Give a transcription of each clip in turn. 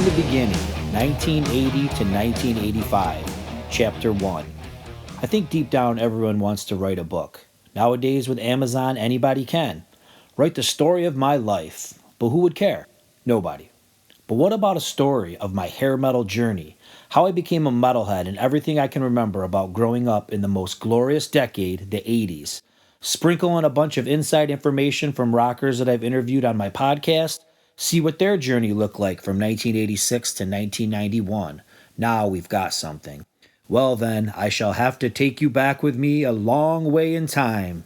the beginning, 1980 to 1985, Chapter 1. I think deep down everyone wants to write a book. Nowadays with Amazon, anybody can. Write the story of my life. But who would care? Nobody. But what about a story of my hair metal journey? How I became a metalhead and everything I can remember about growing up in the most glorious decade, the 80s. Sprinkle in a bunch of inside information from rockers that I've interviewed on my podcast. See what their journey looked like from 1986 to 1991. Now we've got something. Well then, I shall have to take you back with me a long way in time.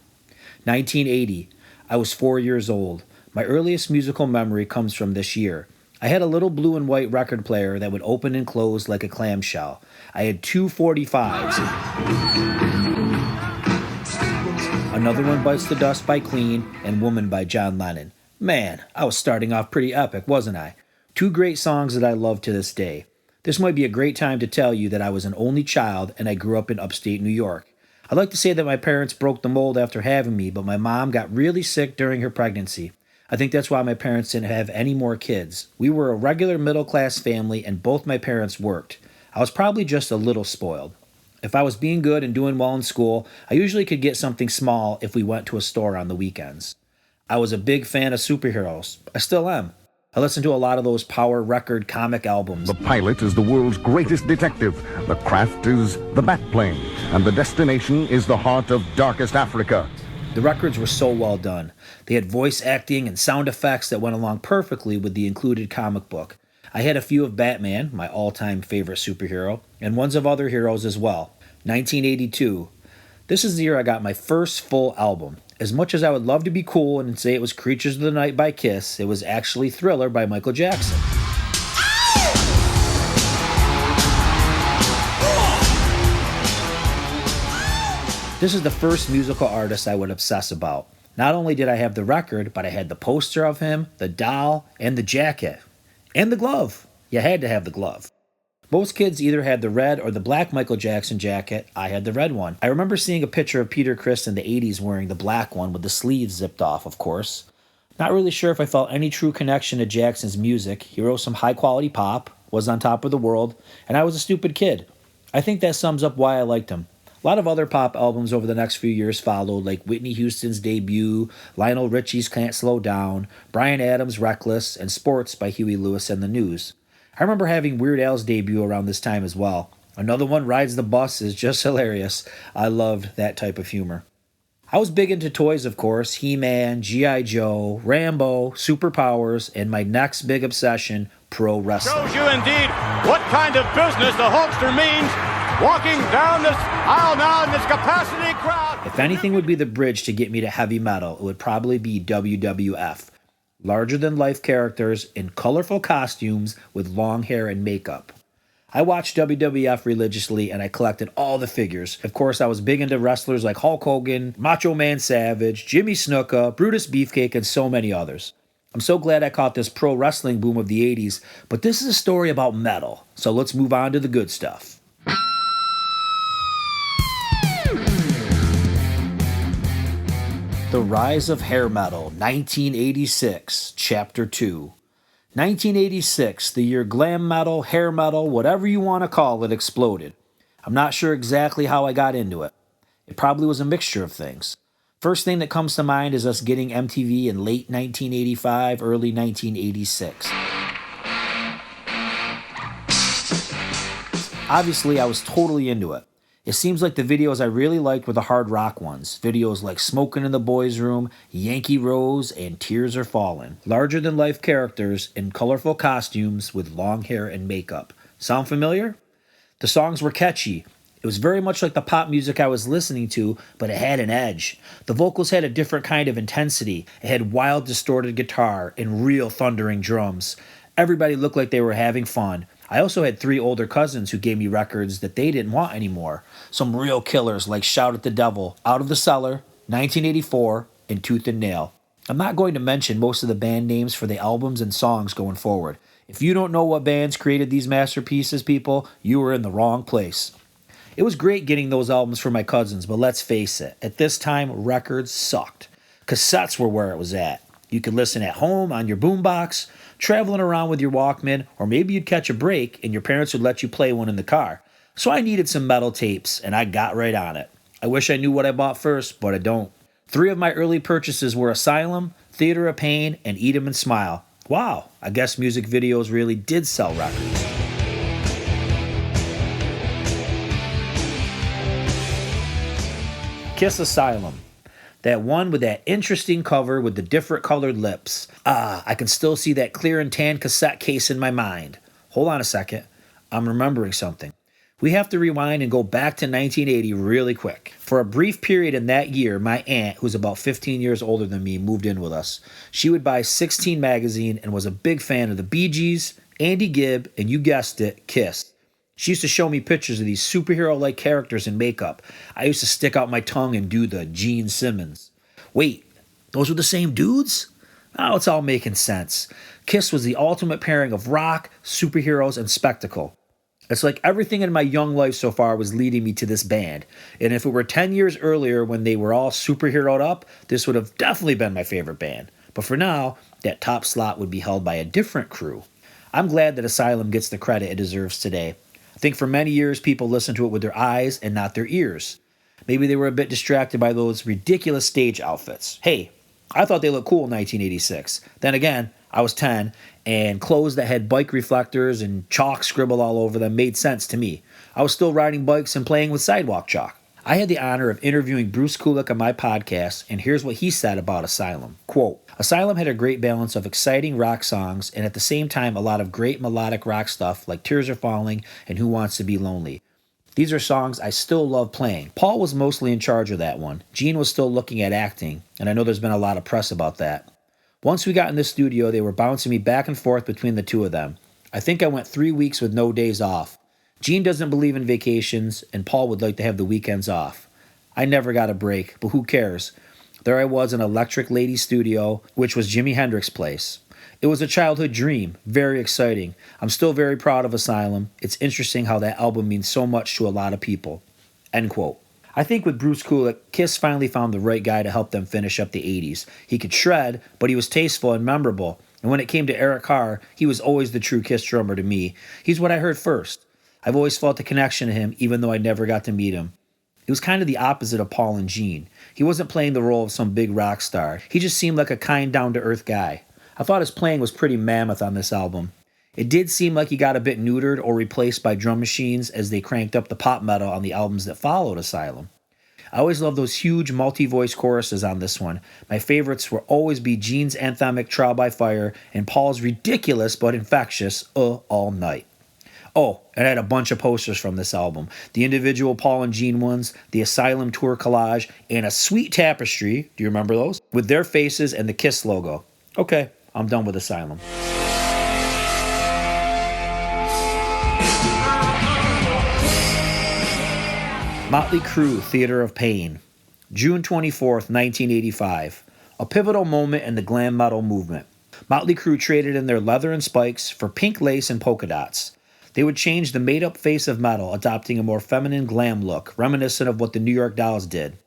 1980. I was 4 years old. My earliest musical memory comes from this year. I had a little blue and white record player that would open and close like a clamshell. I had two 45s. Another one, Bites the Dust by Queen, and Woman by John Lennon. Man, I was starting off pretty epic, wasn't I? Two great songs that I love to this day. This might be a great time to tell you that I was an only child and I grew up in upstate New York. I'd like to say that my parents broke the mold after having me, but my mom got really sick during her pregnancy. I think that's why my parents didn't have any more kids. We were a regular middle-class family and both my parents worked. I was probably just a little spoiled. If I was being good and doing well in school, I usually could get something small if we went to a store on the weekends. I was a big fan of superheroes. I still am. I listened to a lot of those power record comic albums. The pilot is the world's greatest detective. The craft is the bat plane. And the destination is the heart of darkest Africa. The records were so well done. They had voice acting and sound effects that went along perfectly with the included comic book. I had a few of Batman, my all-time favorite superhero, and ones of other heroes as well. 1982. This is the year I got my first full album. As much as I would love to be cool and say it was Creatures of the Night by Kiss, it was actually Thriller by Michael Jackson. This is the first musical artist I would obsess about. Not only did I have the record, but I had the poster of him, the doll, and the jacket. And the glove. You had to have the glove. Most kids either had the red or the black Michael Jackson jacket. I had the red one. I remember seeing a picture of Peter Criss in the 80s wearing the black one with the sleeves zipped off, of course. Not really sure if I felt any true connection to Jackson's music. He wrote some high-quality pop, was on top of the world, and I was a stupid kid. I think that sums up why I liked him. A lot of other pop albums over the next few years followed, like Whitney Houston's Debut, Lionel Richie's Can't Slow Down, Bryan Adams' Reckless, and Sports by Huey Lewis and the News. I remember having Weird Al's debut around this time as well. Another one, Rides the Bus, is just hilarious. I loved that type of humor. I was big into toys, of course. He-Man, G.I. Joe, Rambo, Superpowers, and my next big obsession, pro wrestling. Shows you indeed what kind of business the Hulkster means walking down this aisle now in this capacity crowd. If anything would be the bridge to get me to heavy metal, it would probably be WWF. Larger-than-life characters in colorful costumes with long hair and makeup. I watched WWF religiously and I collected all the figures. Of course, I was big into wrestlers like Hulk Hogan, Macho Man Savage, Jimmy Snuka, Brutus Beefcake, and so many others. I'm so glad I caught this pro wrestling boom of the 80s, but this is a story about metal, so let's move on to the good stuff. The Rise of Hair Metal, 1986, Chapter 2. 1986, the year glam metal, hair metal, whatever you want to call it, exploded. I'm not sure exactly how I got into it. It probably was a mixture of things. First thing that comes to mind is us getting MTV in late 1985, early 1986. Obviously, I was totally into it. It seems like the videos I really liked were the hard rock ones. Videos like Smokin' in the Boys' Room, Yankee Rose, and Tears Are Falling. Larger-than-life characters in colorful costumes with long hair and makeup. Sound familiar? The songs were catchy. It was very much like the pop music I was listening to, but it had an edge. The vocals had a different kind of intensity. It had wild, distorted guitar and real thundering drums. Everybody looked like they were having fun. I also had 3 older cousins who gave me records that they didn't want anymore. Some real killers like Shout at the Devil, Out of the Cellar, 1984, and Tooth and Nail. I'm not going to mention most of the band names for the albums and songs going forward. If you don't know what bands created these masterpieces, people, you were in the wrong place. It was great getting those albums for my cousins, but let's face it, at this time, records sucked. Cassettes were where it was at. You could listen at home on your boombox. traveling around with your Walkman, or maybe you'd catch a break and your parents would let you play one in the car. So I needed some metal tapes, and I got right on it. I wish I knew what I bought first, but I don't. 3 of my early purchases were Asylum, Theater of Pain, and Eat 'Em and Smile. Wow, I guess music videos really did sell records. Kiss Asylum. That one with that interesting cover with the different colored lips. I can still see that clear and tan cassette case in my mind. Hold on a second. I'm remembering something. We have to rewind and go back to 1980 really quick. For a brief period in that year, my aunt, who's about 15 years older than me, moved in with us. She would buy 16 magazine and was a big fan of the Bee Gees, Andy Gibb, and you guessed it, Kiss. She used to show me pictures of these superhero-like characters in makeup. I used to stick out my tongue and do the Gene Simmons. Wait, those were the same dudes? Oh, it's all making sense. Kiss was the ultimate pairing of rock, superheroes, and spectacle. It's like everything in my young life so far was leading me to this band. And if it were 10 years earlier when they were all superheroed up, this would have definitely been my favorite band. But for now, that top slot would be held by a different crew. I'm glad that Asylum gets the credit it deserves today. I think for many years people listened to it with their eyes and not their ears. Maybe they were a bit distracted by those ridiculous stage outfits. Hey, I thought they looked cool in 1986. Then again, I was 10, and clothes that had bike reflectors and chalk scribbled all over them made sense to me. I was still riding bikes and playing with sidewalk chalk. I had the honor of interviewing Bruce Kulick on my podcast, and here's what he said about Asylum. Quote, Asylum had a great balance of exciting rock songs and at the same time a lot of great melodic rock stuff like Tears Are Falling and Who Wants to Be Lonely. These are songs I still love playing. Paul was mostly in charge of that one. Gene was still looking at acting, and I know there's been a lot of press about that. Once we got in the studio, they were bouncing me back and forth between the two of them. I think I went 3 weeks with no days off. Gene doesn't believe in vacations, and Paul would like to have the weekends off. I never got a break, but who cares? There I was in Electric Lady Studio, which was Jimi Hendrix's place. It was a childhood dream, very exciting. I'm still very proud of Asylum. It's interesting how that album means so much to a lot of people. End quote. I think with Bruce Kulick, Kiss finally found the right guy to help them finish up the 80s. He could shred, but he was tasteful and memorable. And when it came to Eric Carr, he was always the true Kiss drummer to me. He's what I heard first. I've always felt a connection to him, even though I never got to meet him. It was kind of the opposite of Paul and Gene. He wasn't playing the role of some big rock star. He just seemed like a kind, down-to-earth guy. I thought his playing was pretty mammoth on this album. It did seem like he got a bit neutered or replaced by drum machines as they cranked up the pop metal on the albums that followed Asylum. I always loved those huge multi-voice choruses on this one. My favorites will always be Gene's anthemic Trial by Fire and Paul's ridiculous but infectious All Night. Oh, and I had a bunch of posters from this album. The individual Paul and Gene ones, the Asylum tour collage, and a sweet tapestry, do you remember those? With their faces and the Kiss logo. Okay, I'm done with Asylum. Mötley Crüe, Theater of Pain. June 24th, 1985. A pivotal moment in the glam metal movement. Mötley Crüe traded in their leather and spikes for pink lace and polka dots. They would change the made-up face of metal, adopting a more feminine glam look, reminiscent of what the New York Dolls did.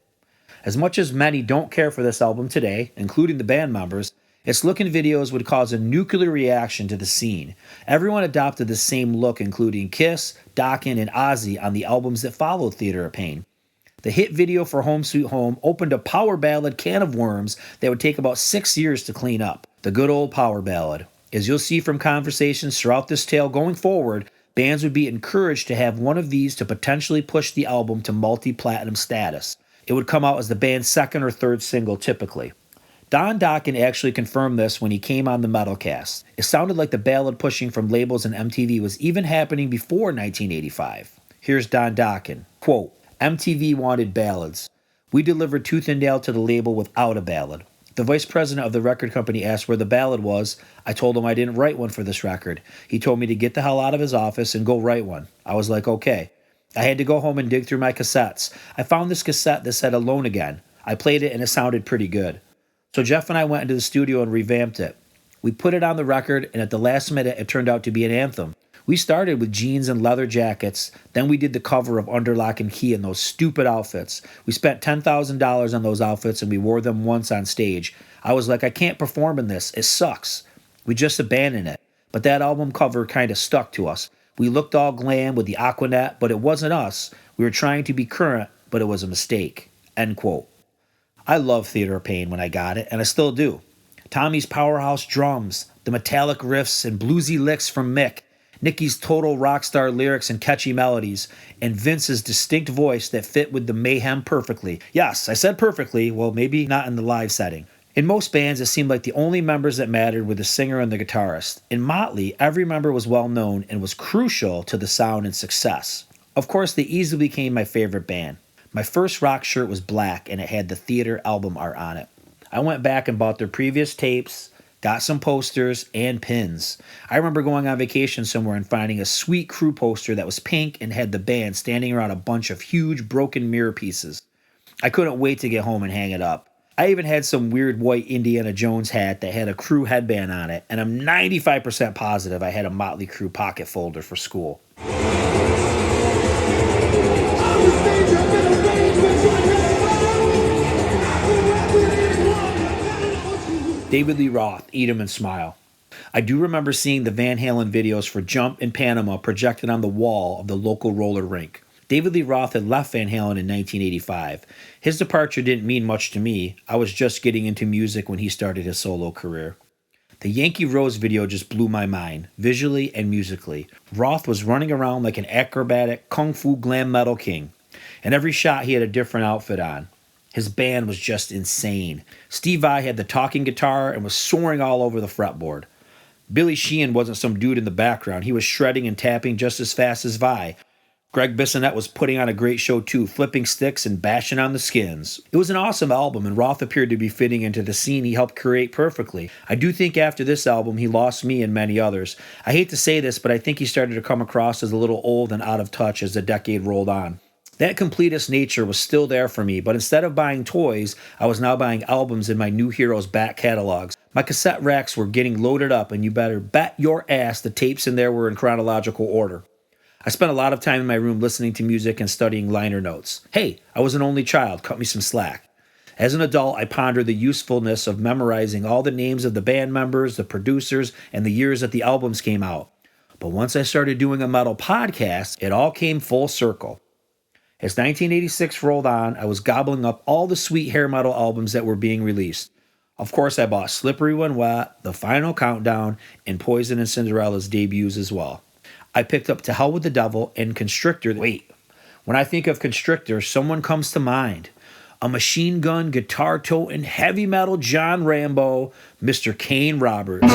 As much as many don't care for this album today, including the band members, its look and videos would cause a nuclear reaction to the scene. Everyone adopted the same look, including Kiss, Dokken, and Ozzy on the albums that followed Theater of Pain. The hit video for Home Sweet Home opened a power ballad can of worms that would take about 6 years to clean up. The good old power ballad. As you'll see from conversations throughout this tale going forward, bands would be encouraged to have one of these to potentially push the album to multi-platinum status. It would come out as the band's second or third single typically. Don Dokken actually confirmed this when he came on the Metalcast. It sounded like the ballad pushing from labels and MTV was even happening before 1985. Here's Don Dokken. Quote, MTV wanted ballads. We delivered Tooth and Nail to the label without a ballad. The vice president of the record company asked where the ballad was. I told him I didn't write one for this record. He told me to get the hell out of his office and go write one. I was like, okay. I had to go home and dig through my cassettes. I found this cassette that said Alone Again. I played it and it sounded pretty good. So Jeff and I went into the studio and revamped it. We put it on the record, and at the last minute, it turned out to be an anthem. We started with jeans and leather jackets. Then we did the cover of Under Lock and Key in those stupid outfits. We spent $10,000 on those outfits, and we wore them once on stage. I was like, I can't perform in this. It sucks. We just abandoned it. But that album cover kind of stuck to us. We looked all glam with the Aquanet, but it wasn't us. We were trying to be current, but it was a mistake. End quote. I loved Theater of Pain when I got it, and I still do. Tommy's powerhouse drums, the metallic riffs and bluesy licks from Mick, Nicky's total rock star lyrics and catchy melodies, and Vince's distinct voice that fit with the mayhem perfectly. Yes, I said perfectly, well, maybe not in the live setting. In most bands, it seemed like the only members that mattered were the singer and the guitarist. In Mötley, every member was well known and was crucial to the sound and success. Of course, they easily became my favorite band. My first rock shirt was black and it had the Theater album art on it. I went back and bought their previous tapes, got some posters, and pins. I remember going on vacation somewhere and finding a sweet Crüe poster that was pink and had the band standing around a bunch of huge broken mirror pieces. I couldn't wait to get home and hang it up. I even had some weird white Indiana Jones hat that had a Crüe headband on it, and I'm 95% positive I had a Mötley Crüe pocket folder for school. David Lee Roth, Eat 'Em and Smile. I do remember seeing the Van Halen videos for Jump in Panama projected on the wall of the local roller rink. David Lee Roth had left Van Halen in 1985. His departure didn't mean much to me. I was just getting into music when he started his solo career. The Yankee Rose video just blew my mind, visually and musically. Roth was running around like an acrobatic kung fu glam metal king. In every shot, he had a different outfit on. His band was just insane. Steve Vai had the talking guitar and was soaring all over the fretboard. Billy Sheehan wasn't some dude in the background. He was shredding and tapping just as fast as Vai. Greg Bissonette was putting on a great show too, flipping sticks and bashing on the skins. It was an awesome album, and Roth appeared to be fitting into the scene he helped create perfectly. I do think after this album, he lost me and many others. I hate to say this, but I think he started to come across as a little old and out of touch as the decade rolled on. That completist nature was still there for me, but instead of buying toys, I was now buying albums in my New Heroes back catalogs. My cassette racks were getting loaded up, and you better bet your ass the tapes in there were in chronological order. I spent a lot of time in my room listening to music and studying liner notes. Hey, I was an only child, cut me some slack. As an adult, I pondered the usefulness of memorizing all the names of the band members, the producers, and the years that the albums came out. But once I started doing a metal podcast, it all came full circle. As 1986 rolled on, I was gobbling up all the sweet hair metal albums that were being released. Of course, I bought Slippery When Wet, The Final Countdown, and Poison and Cinderella's debuts as well. I picked up To Hell with the Devil and Constrictor. Wait, when I think of Constrictor, someone comes to mind. A machine gun, guitar-toting, heavy metal John Rambo, Mr. Kane Roberts.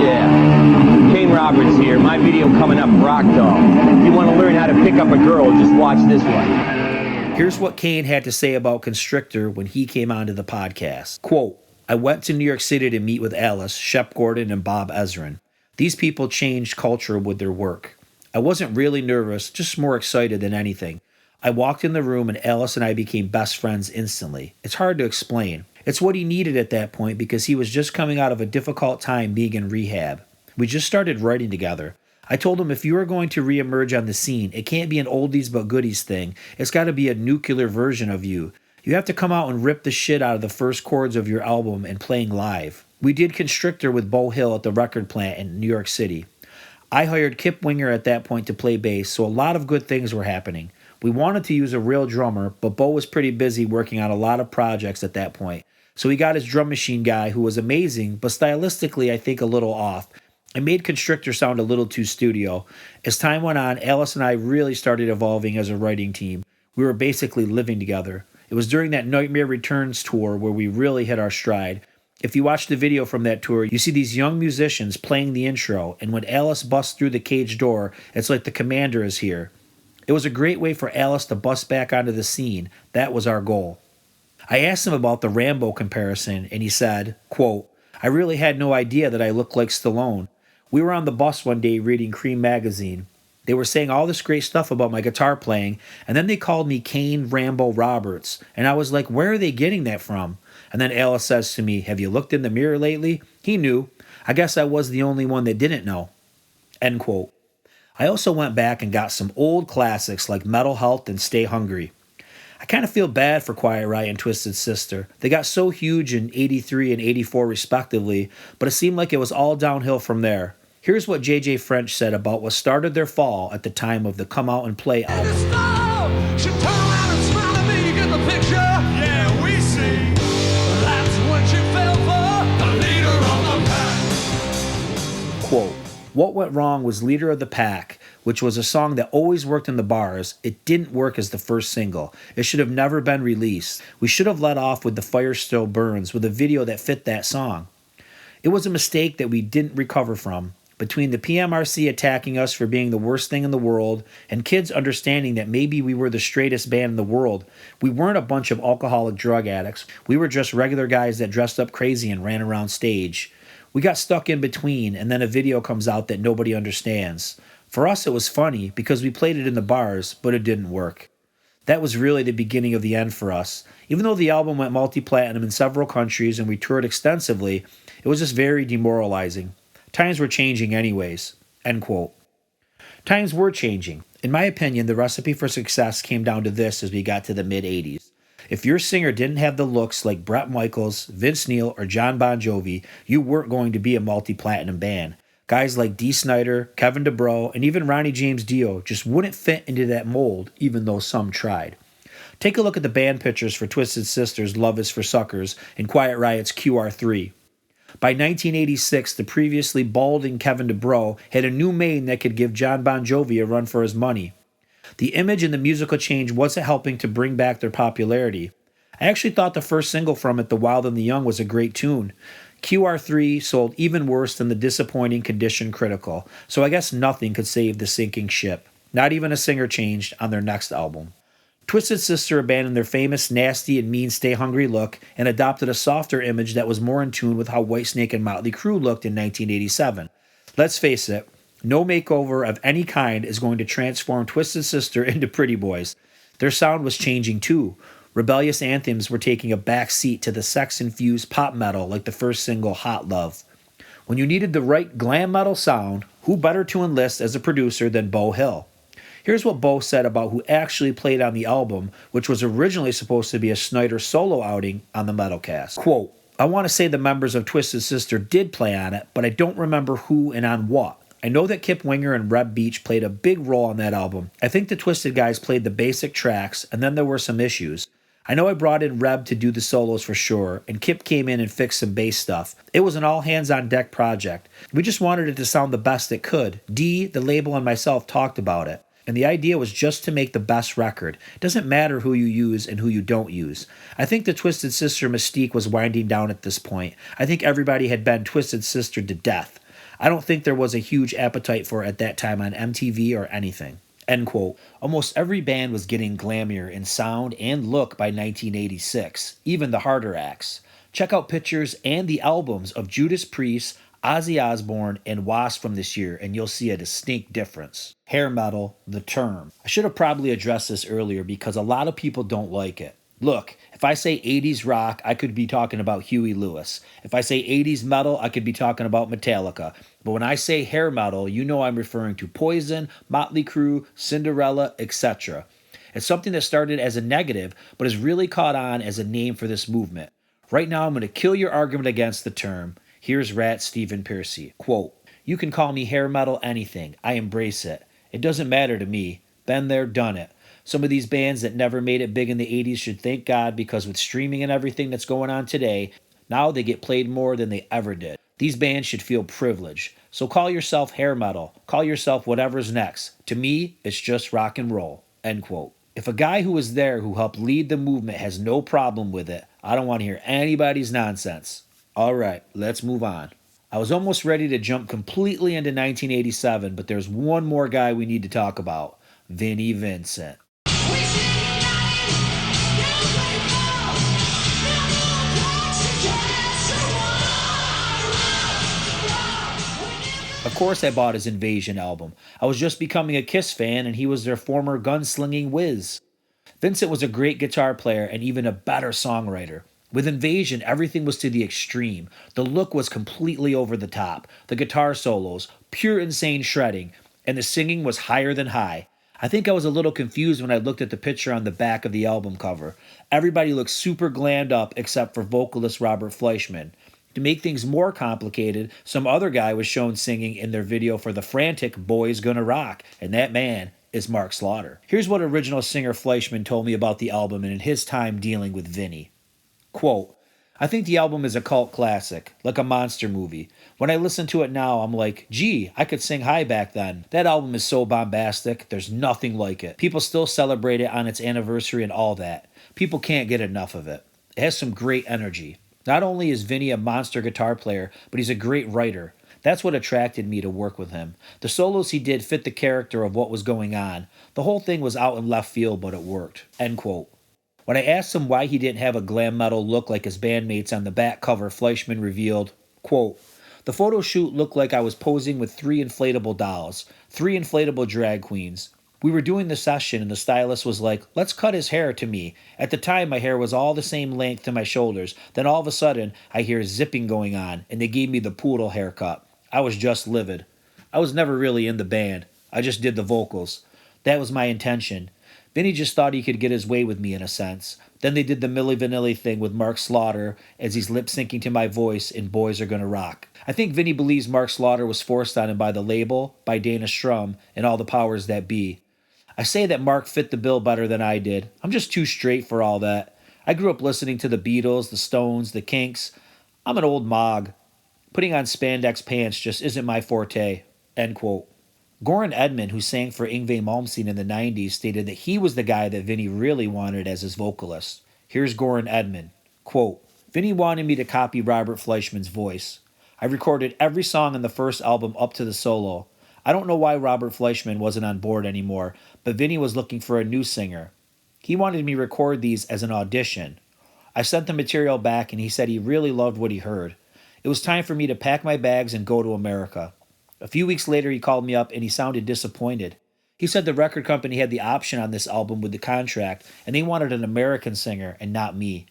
Yeah, Kane Roberts here. My video coming up, Rock Doll. If you want to learn how to pick up a girl, just watch this one. Here's what Kane had to say about Constrictor when he came onto the podcast. Quote, I went to New York City to meet with Alice, Shep Gordon, and Bob Ezrin. These people changed culture with their work. I wasn't really nervous, just more excited than anything. I walked in the room and Alice and I became best friends instantly. It's hard to explain. It's what he needed at that point because he was just coming out of a difficult time being in rehab. We just started writing together. I told him if you are going to reemerge on the scene, it can't be an oldies but goodies thing. It's got to be a nuclear version of you. You have to come out and rip the shit out of the first chords of your album and playing live. We did Constrictor with Bo Hill at the record plant in New York City. I hired Kip Winger at that point to play bass, so a lot of good things were happening. We wanted to use a real drummer, but Bo was pretty busy working on a lot of projects at that point. So he got his drum machine guy, who was amazing, but stylistically I think a little off. It made Constrictor sound a little too studio. As time went on, Alice and I really started evolving as a writing team. We were basically living together. It was during that Nightmare Returns tour where we really hit our stride. If you watch the video from that tour, you see these young musicians playing the intro, and when Alice busts through the cage door, it's like the commander is here. It was a great way for Alice to bust back onto the scene. That was our goal. I asked him about the Rambo comparison, and he said, quote, I really had no idea that I looked like Stallone. We were on the bus one day reading Cream magazine. They were saying all this great stuff about my guitar playing, and then they called me Kane Rambo Roberts, and I was like, where are they getting that from? And then Alice says to me, have you looked in the mirror lately? He knew. I guess I was the only one that didn't know. End quote. I also went back and got some old classics like Metal Health and Stay Hungry. I kind of feel bad for Quiet Riot and Twisted Sister. They got so huge in 83 and 84 respectively, but it seemed like it was all downhill from there. Here's what J.J. French said about what started their fall at the time of the Come Out and Play album. Quote, "What went wrong was Leader of the Pack, which was a song that always worked in the bars. It didn't work as the first single. It should have never been released. We should have let off with The Fire Still Burns with a video that fit that song. It was a mistake that we didn't recover from. Between the PMRC attacking us for being the worst thing in the world and kids understanding that maybe we were the straightest band in the world, we weren't a bunch of alcoholic drug addicts. We were just regular guys that dressed up crazy and ran around stage. We got stuck in between, and then a video comes out that nobody understands. For us, it was funny because we played it in the bars, but it didn't work. That was really the beginning of the end for us. Even though the album went multi-platinum in several countries and we toured extensively, it was just very demoralizing. Times were changing anyways." End quote. Times were changing. In my opinion, the recipe for success came down to this as we got to the mid-'80s. If your singer didn't have the looks like Bret Michaels, Vince Neil, or John Bon Jovi, you weren't going to be a multi-platinum band. Guys like Dee Snider, Kevin DuBrow, and even Ronnie James Dio just wouldn't fit into that mold, even though some tried. Take a look at the band pictures for Twisted Sister's Love Is for Suckers and Quiet Riot's QR3. By 1986, the previously balding Kevin DuBrow had a new mane that could give John Bon Jovi a run for his money. The image and the musical change wasn't helping to bring back their popularity. I actually thought the first single from it, The Wild and the Young, was a great tune. QR3 sold even worse than the disappointing Condition Critical, so I guess nothing could save the sinking ship. Not even a singer changed on their next album. Twisted Sister abandoned their famous nasty and mean Stay Hungry look and adopted a softer image that was more in tune with how Whitesnake and Mötley Crüe looked in 1987. Let's face it, no makeover of any kind is going to transform Twisted Sister into Pretty Boys. Their sound was changing too. Rebellious anthems were taking a back seat to the sex-infused pop metal like the first single, Hot Love. When you needed the right glam metal sound, who better to enlist as a producer than Beau Hill? Here's what Beau said about who actually played on the album, which was originally supposed to be a Snyder solo outing on the Metalcast. Quote, "I want to say the members of Twisted Sister did play on it, but I don't remember who and on what. I know that Kip Winger and Reb Beach played a big role on that album. I think the Twisted guys played the basic tracks, and then there were some issues. I know I brought in Reb to do the solos for sure, and Kip came in and fixed some bass stuff. It was an all-hands-on-deck project. We just wanted it to sound the best it could. Dee, the label, and myself talked about it. And the idea was just to make the best record. It doesn't matter who you use and who you don't use. I think the Twisted Sister mystique was winding down at this point. I think everybody had been Twisted Sister to death. I don't think there was a huge appetite for it at that time on MTV or anything." End quote. Almost every band was getting glammier in sound and look by 1986, even the harder acts. Check out pictures and the albums of Judas Priest, Ozzy Osbourne, and Wasp from this year, and you'll see a distinct difference. Hair metal, the term. I should have probably addressed this earlier because a lot of people don't like it. Look, if I say 80s rock, I could be talking about Huey Lewis. If I say 80s metal, I could be talking about Metallica. But when I say hair metal, you know I'm referring to Poison, Mötley Crüe, Cinderella, etc. It's something that started as a negative, but has really caught on as a name for this movement. Right now, I'm going to kill your argument against the term. Here's Rat Stephen Piercy. Quote, "You can call me hair metal anything. I embrace it. It doesn't matter to me. Been there, done it. Some of these bands that never made it big in the 80s should thank God because with streaming and everything that's going on today, now they get played more than they ever did. These bands should feel privileged. So call yourself hair metal. Call yourself whatever's next. To me, it's just rock and roll." End quote. If a guy who was there who helped lead the movement has no problem with it, I don't want to hear anybody's nonsense. All right, let's move on. I was almost ready to jump completely into 1987, but there's one more guy we need to talk about, Vinnie Vincent. Of course I bought his Invasion album. I was just becoming a Kiss fan and he was their former gunslinging whiz. Vincent was a great guitar player and even a better songwriter. With Invasion, everything was to the extreme. The look was completely over the top. The guitar solos, pure insane shredding, and the singing was higher than high. I think I was a little confused when I looked at the picture on the back of the album cover. Everybody looked super glammed up except for vocalist Robert Fleischman. To make things more complicated, some other guy was shown singing in their video for the frantic Boys Gonna Rock, and that man is Mark Slaughter. Here's what original singer Fleischman told me about the album and in his time dealing with Vinnie. Quote, I think the album is a cult classic, like a monster movie. When I listen to it now, I'm like, gee, I could sing high back then. That album is so bombastic, there's nothing like it. People still celebrate it on its anniversary and all that. People can't get enough of it. It has some great energy. Not only is Vinnie a monster guitar player, but he's a great writer. That's what attracted me to work with him. The solos he did fit the character of what was going on. The whole thing was out in left field, but it worked. End quote. When I asked him why he didn't have a glam metal look like his bandmates on the back cover, Fleischman revealed, quote, the photo shoot looked like I was posing with 3 inflatable dolls, 3 inflatable drag queens. We were doing the session and the stylist was like, let's cut his hair to me. At the time, my hair was all the same length to my shoulders. Then all of a sudden, I hear zipping going on and they gave me the poodle haircut. I was just livid. I was never really in the band. I just did the vocals. That was my intention. Vinnie just thought he could get his way with me in a sense. Then they did the Milli Vanilli thing with Mark Slaughter as he's lip-syncing to my voice in Boys Are Gonna Rock. I think Vinnie believes Mark Slaughter was forced on him by the label, by Dana Strum, and all the powers that be. I say that Mark fit the bill better than I did. I'm just too straight for all that. I grew up listening to the Beatles, the Stones, the Kinks. I'm an old mog. Putting on spandex pants just isn't my forte. End quote. Goran Edman, who sang for Yngwie Malmsteen in the 90s, stated that he was the guy that Vinnie really wanted as his vocalist. Here's Goran Edman. Quote, Vinnie wanted me to copy Robert Fleischman's voice. I recorded every song on the first album up to the solo. I don't know why Robert Fleischman wasn't on board anymore, but Vinnie was looking for a new singer. He wanted me to record these as an audition. I sent the material back and he said he really loved what he heard. It was time for me to pack my bags and go to America. A few weeks later, he called me up and he sounded disappointed. He said the record company had the option on this album with the contract and they wanted an American singer and not me.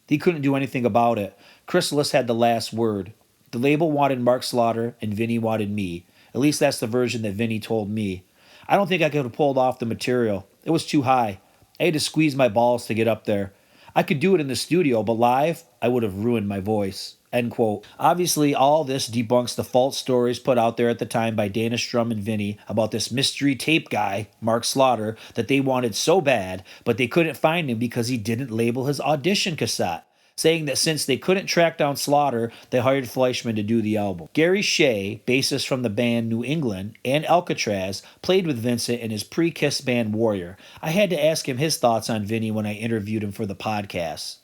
He couldn't do anything about it. Chrysalis had the last word. The label wanted Mark Slaughter and Vinnie wanted me. At least that's the version that Vinnie told me. I don't think I could have pulled off the material. It was too high. I had to squeeze my balls to get up there. I could do it in the studio, but live, I would have ruined my voice. End quote. Obviously, all this debunks the false stories put out there at the time by Dana Strum and Vinnie about this mystery tape guy, Mark Slaughter, that they wanted so bad, but they couldn't find him because he didn't label his audition cassette, saying that since they couldn't track down Slaughter, they hired Fleischman to do the album. Gary Shea, bassist from the band New England, and Alcatraz, played with Vincent in his pre-Kiss band Warrior. I had to ask him his thoughts on Vinnie when I interviewed him for the podcast.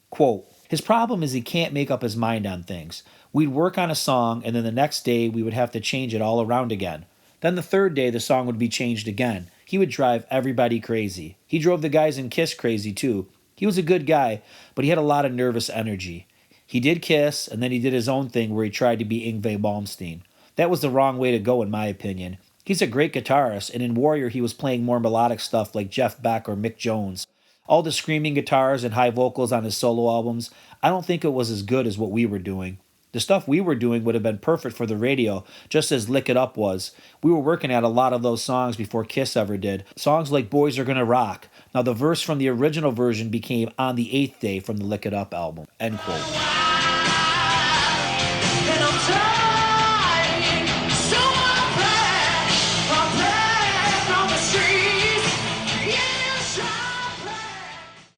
Quote, his problem is he can't make up his mind on things. We'd work on a song, and then the next day we would have to change it all around again. Then the third day the song would be changed again. He would drive everybody crazy. He drove the guys in Kiss crazy too. He was a good guy, but he had a lot of nervous energy. He did Kiss, and then he did his own thing where he tried to be Yngwie Malmsteen. That was the wrong way to go in my opinion. He's a great guitarist, and in Warrior he was playing more melodic stuff like Jeff Beck or Mick Jones. All the screaming guitars and high vocals on his solo albums, I don't think it was as good as what we were doing. The stuff we were doing would have been perfect for the radio, just as Lick It Up was. We were working at a lot of those songs before Kiss ever did. Songs like Boys Are Gonna Rock. Now the verse from the original version became On the Eighth Day from the Lick It Up album. End quote.